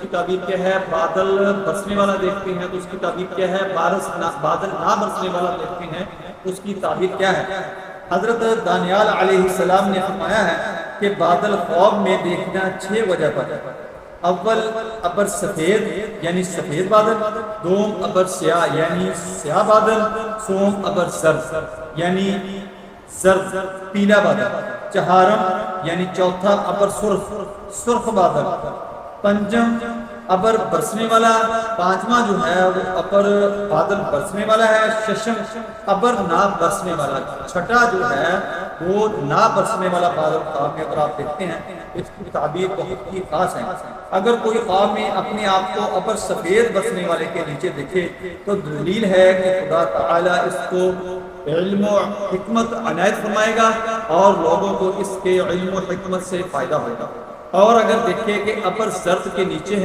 کی تعبیر کیا ہے؟ بادل برسنے والا دیکھتے ہیں تو اس کی تعبیر کیا ہے؟ بادل نہ برسنے والا دیکھتے ہیں اس کی تعبیر کیا ہے؟ حضرت دانیال علیہ السلام نے فرمایا ہے کہ بادل خواب میں دیکھنا 6 وجہ پر ہے۔ اول ابر سفید یعنی سفید بادل، دوم ابر سیاہ یعنی سیاہ بادل، سوم ابر زرد یعنی زرد پیلا بادل، چہارم یعنی چوتھا ابر سرخ بادل، پنجم ابر برسنے والا، پانچواں جو ہے وہ ابر بادل برسنے والا ہے، ششم ابر نہ برسنے والا، چھٹا جو ہے وہ نہ برسنے والا بادل خواب میں اگر آپ دیکھتے ہیں اس کی تعبیر بہت ہی خاص ہے۔ اگر کوئی خواب میں اپنے آپ کو ابر سفید برسنے والے کے نیچے دیکھے تو دلیل ہے کہ خدا تعالیٰ اس کو علم و حکمت عنایت فرمائے گا اور لوگوں کو اس کے علم و حکمت سے فائدہ ہوگا۔ اور اگر دیکھے کہ ابر زرد کے نیچے ہے